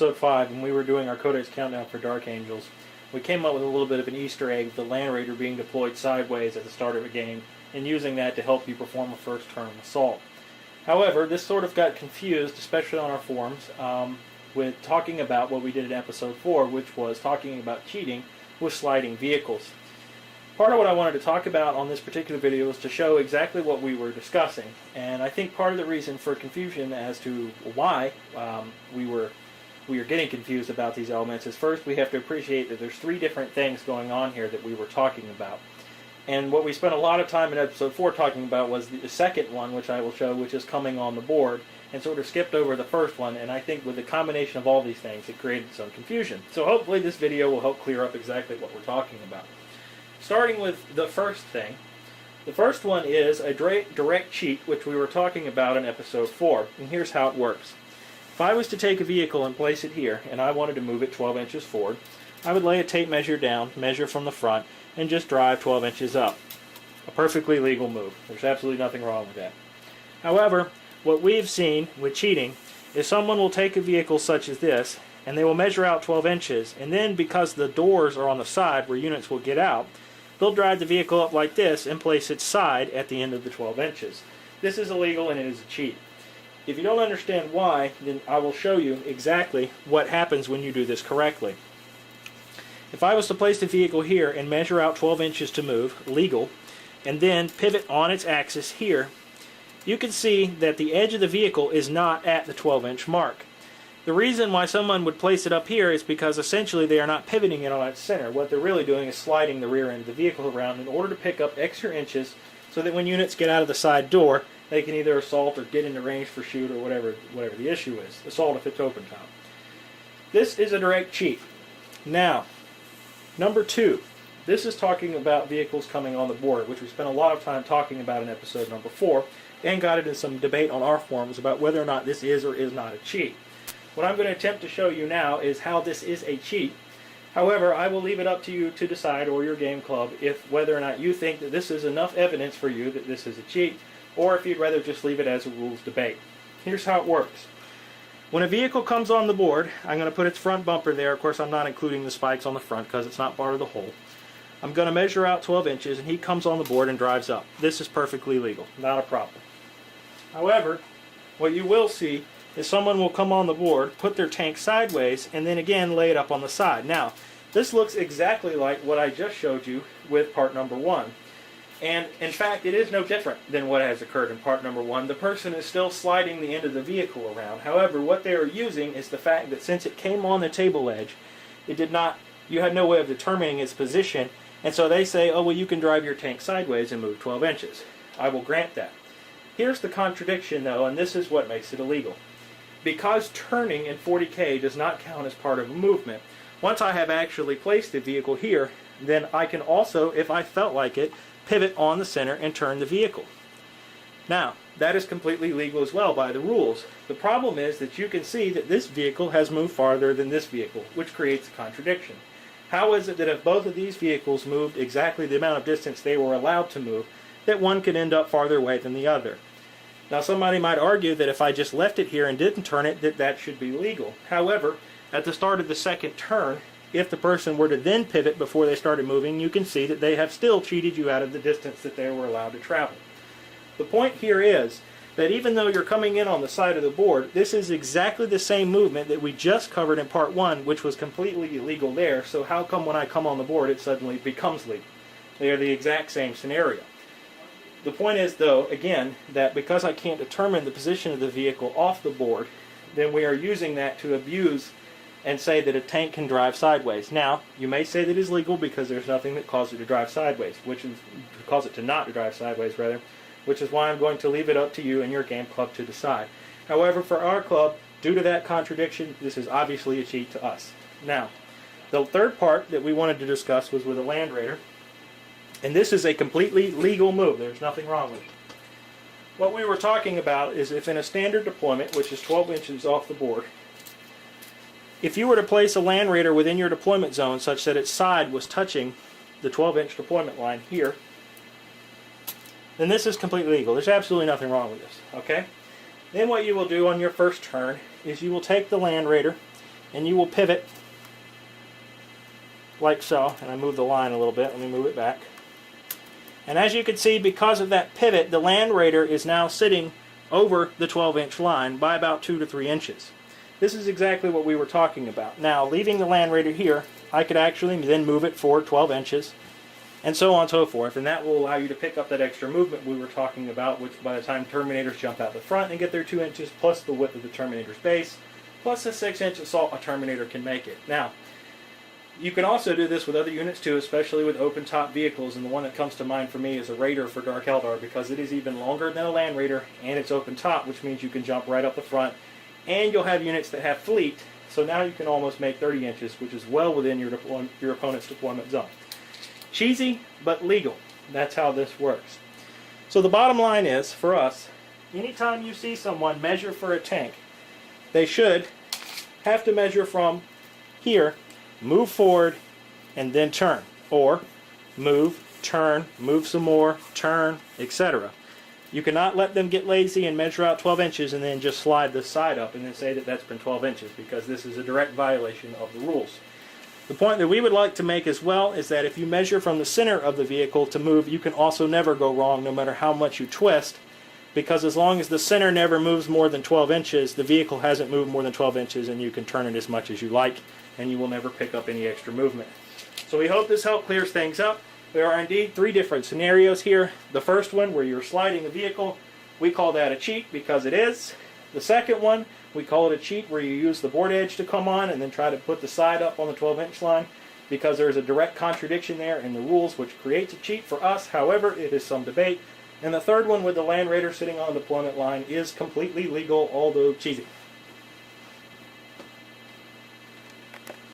episode 5, when we were doing our Codex Countdown for Dark Angels, we came up with a little bit of an Easter egg of the Land Raider being deployed sideways at the start of a game, and using that to help you perform a first turn assault. However, this sort of got confused, especially on our forums, with talking about what we did in episode 4, which was talking about cheating with sliding vehicles. Part of what I wanted to talk about on this particular video was to show exactly what we were discussing, and I think part of the reason for confusion as to why we were getting confused about these elements is, first, we have to appreciate that there's 3 different things going on here that we were talking about. And what we spent a lot of time in episode 4 talking about was the second one, which I will show, which is coming on the board, and sort of skipped over the first one, and I think with the combination of all these things, it created some confusion. So hopefully this video will help clear up exactly what we're talking about. Starting with the first thing, the first one is a direct cheat, which we were talking about in episode 4, and here's how it works. If I was to take a vehicle and place it here, and I wanted to move it 12 inches forward, I would lay a tape measure down, measure from the front, and just drive 12 inches up. A perfectly legal move. There's absolutely nothing wrong with that. However, what we've seen with cheating is someone will take a vehicle such as this, and they will measure out 12 inches, and then because the doors are on the side where units will get out, they'll drive the vehicle up like this and place its side at the end of the 12 inches. This is illegal and it is a cheat. If you don't understand why, then I will show you exactly what happens when you do this correctly. If I was to place the vehicle here and measure out 12 inches to move, legal, and then pivot on its axis here, you can see that the edge of the vehicle is not at the 12-inch mark. The reason why someone would place it up here is because essentially they are not pivoting it on its center. What they're really doing is sliding the rear end of the vehicle around in order to pick up extra inches so that when units get out of the side door, they can either assault or get into range for shoot or whatever the issue is. Assault if it's open top. This is a direct cheat. Now, number 2. This is talking about vehicles coming on the board, which we spent a lot of time talking about in episode number 4, and got into some debate on our forums about whether or not this is or is not a cheat. What I'm going to attempt to show you now is how this is a cheat. However, I will leave it up to you to decide, or your game club, if whether or not you think that this is enough evidence for you that this is a cheat, or if you'd rather just leave it as a rules debate. Here's how it works. When a vehicle comes on the board, I'm going to put its front bumper there. Of course, I'm not including the spikes on the front because it's not part of the whole. I'm going to measure out 12 inches, and he comes on the board and drives up. This is perfectly legal, not a problem. However, what you will see is someone will come on the board, put their tank sideways, and then again lay it up on the side. Now, this looks exactly like what I just showed you with part number 1. And in fact, it is no different than what has occurred in part number 1. The person is still sliding the end of the vehicle around. However, what they are using is the fact that since it came on the table edge, you had no way of determining its position, and so they say, oh, well, you can drive your tank sideways and move 12 inches. I will grant that. Here's the contradiction, though, and this is what makes it illegal. Because turning in 40K does not count as part of a movement, once I have actually placed the vehicle here, then I can also, if I felt like it, pivot on the center and turn the vehicle. Now, that is completely legal as well by the rules. The problem is that you can see that this vehicle has moved farther than this vehicle, which creates a contradiction. How is it that if both of these vehicles moved exactly the amount of distance they were allowed to move, that one could end up farther away than the other? Now, somebody might argue that if I just left it here and didn't turn it, that should be legal. However, at the start of the second turn, if the person were to then pivot before they started moving, you can see that they have still cheated you out of the distance that they were allowed to travel. The point here is that even though you're coming in on the side of the board, this is exactly the same movement that we just covered in part 1, which was completely illegal there, so how come when I come on the board it suddenly becomes legal? They are the exact same scenario. The point is, though, again, that because I can't determine the position of the vehicle off the board, then we are using that to abuse and say that a tank can drive sideways. Now, you may say that it's legal because there's nothing that causes it to drive sideways, which is cause it to not drive sideways, rather, which is why I'm going to leave it up to you and your game club to decide. However, for our club, due to that contradiction, this is obviously a cheat to us. Now, the third part that we wanted to discuss was with a Land Raider. And this is a completely legal move. There's nothing wrong with it. What we were talking about is if in a standard deployment, which is 12 inches off the board, if you were to place a Land Raider within your deployment zone such that its side was touching the 12-inch deployment line here, then this is completely legal. There's absolutely nothing wrong with this. Okay? Then what you will do on your first turn is you will take the Land Raider and you will pivot like so. And I move the line a little bit. Let me move it back. And as you can see, because of that pivot, the Land Raider is now sitting over the 12-inch line by about 2 to 3 inches. This is exactly what we were talking about. Now, leaving the Land Raider here, I could actually then move it forward 12 inches, and so on and so forth, and that will allow you to pick up that extra movement we were talking about, which by the time Terminators jump out the front and get their 2 inches, plus the width of the Terminator's base, plus the 6-inch assault a Terminator can make it. Now, you can also do this with other units too, especially with open-top vehicles, and the one that comes to mind for me is a Raider for Dark Eldar, because it is even longer than a Land Raider, and it's open-top, which means you can jump right up the front, and you'll have units that have fleet, so now you can almost make 30 inches, which is well within your opponent's deployment zone. Cheesy, but legal. That's how this works. So the bottom line is, for us, anytime you see someone measure for a tank, they should have to measure from here, move forward, and then turn. Or move, turn, move some more, turn, etc. You cannot let them get lazy and measure out 12 inches and then just slide the side up and then say that that's been 12 inches, because this is a direct violation of the rules. The point that we would like to make as well is that if you measure from the center of the vehicle to move, you can also never go wrong no matter how much you twist, because as long as the center never moves more than 12 inches, the vehicle hasn't moved more than 12 inches, and you can turn it as much as you like, and you will never pick up any extra movement. So we hope this help clears things up. There are indeed 3 different scenarios here. The first one, where you're sliding the vehicle, we call that a cheat because it is. The second one, we call it a cheat where you use the board edge to come on and then try to put the side up on the 12-inch line, because there's a direct contradiction there in the rules, which creates a cheat for us. However, it is some debate. And the third one, with the Land Raider sitting on the deployment line, is completely legal, although cheesy.